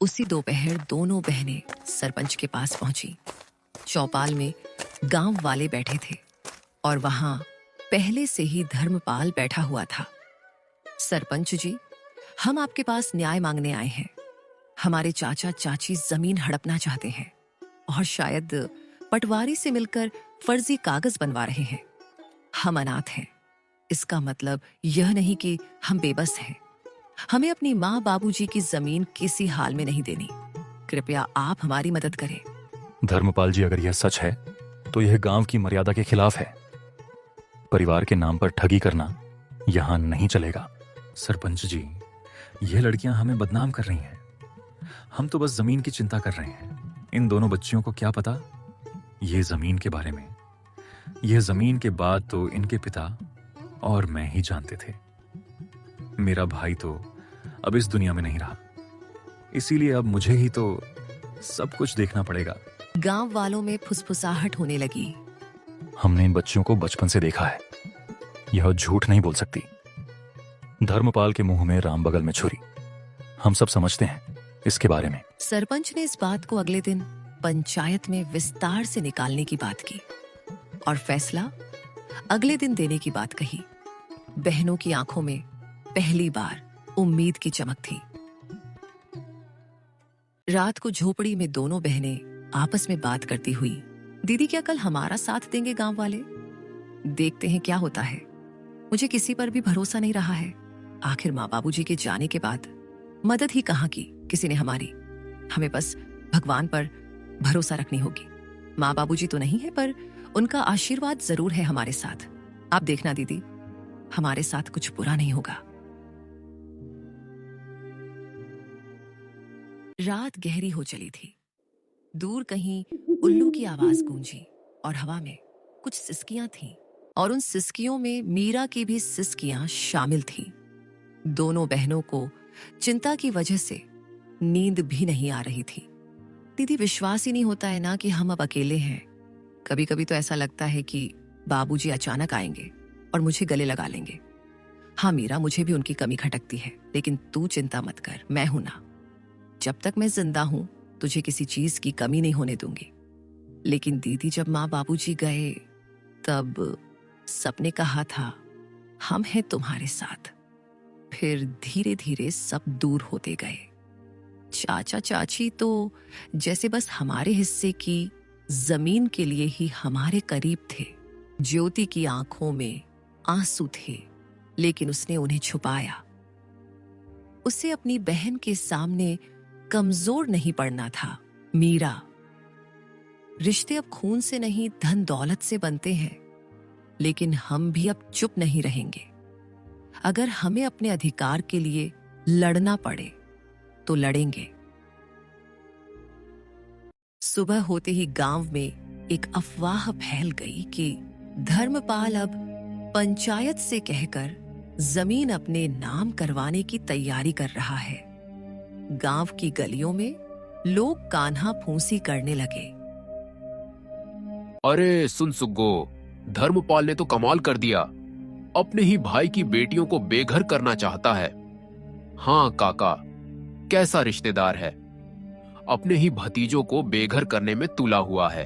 उसी दोपहर दोनों बहनें सरपंच के पास पहुंची। चौपाल में गांव वाले बैठे थे और वहां पहले से ही धर्मपाल बैठा हुआ था। सरपंच जी, हम आपके पास न्याय मांगने आए हैं। हमारे चाचा चाची जमीन हड़पना चाहते हैं और शायद पटवारी से मिलकर फर्जी कागज बनवा रहे हैं। हम अनाथ हैं, इसका मतलब यह नहीं कि हम बेबस हैं। हमें अपनी माँ बाबूजी की जमीन किसी हाल में नहीं देनी। कृपया आप हमारी मदद करें। धर्मपाल जी, अगर यह सच है तो यह गांव की मर्यादा के खिलाफ है। परिवार के नाम पर ठगी करना यहां नहीं चलेगा। सरपंच जी, यह लड़कियां हमें बदनाम कर रही हैं। हम तो बस जमीन की चिंता कर रहे हैं। इन दोनों बच्चियों को क्या पता ये जमीन के बारे में। यह जमीन के बाद तो इनके पिता और मैं ही जानते थे। मेरा भाई तो अब इस दुनिया में नहीं रहा, इसीलिए अब मुझे ही तो सब कुछ देखना पड़ेगा। गांव वालों में फुसफुसाहट होने लगी। हमने इन बच्चियों को बचपन से देखा है, यह झूठ नहीं बोल सकती। धर्मपाल के मुंह में राम बगल में छुरी। हम सब समझते हैं इसके बारे में। सरपंच ने इस बात को अगले दिन पंचायत में विस्तार से निकालने की बात की और फैसला अगले दिन देने की बात कही। बहनों की आंखों में पहली बार उम्मीद की चमक थी। रात को झोपड़ी में दोनों बहनें आपस में बात करती हुई, दीदी क्या कल हमारा साथ देंगे गांव वाले? देखते हैं क्या होता है। मुझे किसी पर भी भरोसा नहीं रहा है। आखिर माँ बाबूजी के जाने के बाद मदद ही कहाँ की किसी ने हमारी। हमें बस भगवान पर भरोसा रखनी होगी। माँ बाबूजी तो नहीं है, पर उनका आशीर्वाद जरूर है हमारे साथ। आप देखना दीदी, हमारे साथ कुछ बुरा नहीं होगा। रात गहरी हो चली थी। दूर कहीं उल्लू की आवाज गूंजी और हवा में कुछ सिसकियां थीं, और उन सिसकियों में मीरा की भी सिसकियां शामिल थीं। दोनों बहनों को चिंता की वजह से नींद भी नहीं आ रही थी। दीदी, विश्वास ही नहीं होता है ना कि हम अब अकेले हैं। कभी कभी तो ऐसा लगता है कि बाबूजी अचानक आएंगे और मुझे गले लगा लेंगे। हाँ मीरा, मुझे भी उनकी कमी खटकती है, लेकिन तू चिंता मत कर, मैं हूं ना। जब तक मैं जिंदा हूं तुझे किसी चीज की कमी नहीं होने दूंगी। लेकिन दीदी, जब माँ बाबूजी गए तब सबने कहा था हम हैं तुम्हारे साथ। फिर धीरे धीरे सब दूर होते गए। चाचा चाची तो जैसे बस हमारे हिस्से की जमीन के लिए ही हमारे करीब थे। ज्योति की आंखों में आंसू थे, लेकिन उसने उन्हें छुपाया। उसे अपनी बहन के सामने कमजोर नहीं पड़ना था। मीरा, रिश्ते अब खून से नहीं धन दौलत से बनते हैं, लेकिन हम भी अब चुप नहीं रहेंगे। अगर हमें अपने अधिकार के लिए लड़ना पड़े तो लड़ेंगे। सुबह होते ही गांव में एक अफवाह फैल गई कि धर्मपाल अब पंचायत से कहकर जमीन अपने नाम करवाने की तैयारी कर रहा है। गांव की गलियों में लोग कान्हा फूंसी करने लगे। अरे सुन सुग्गो, धर्मपाल ने तो कमाल कर दिया। अपने ही भाई की बेटियों को बेघर करना चाहता है। हाँ काका, कैसा रिश्तेदार है। अपने ही भतीजों को बेघर करने में तुला हुआ है।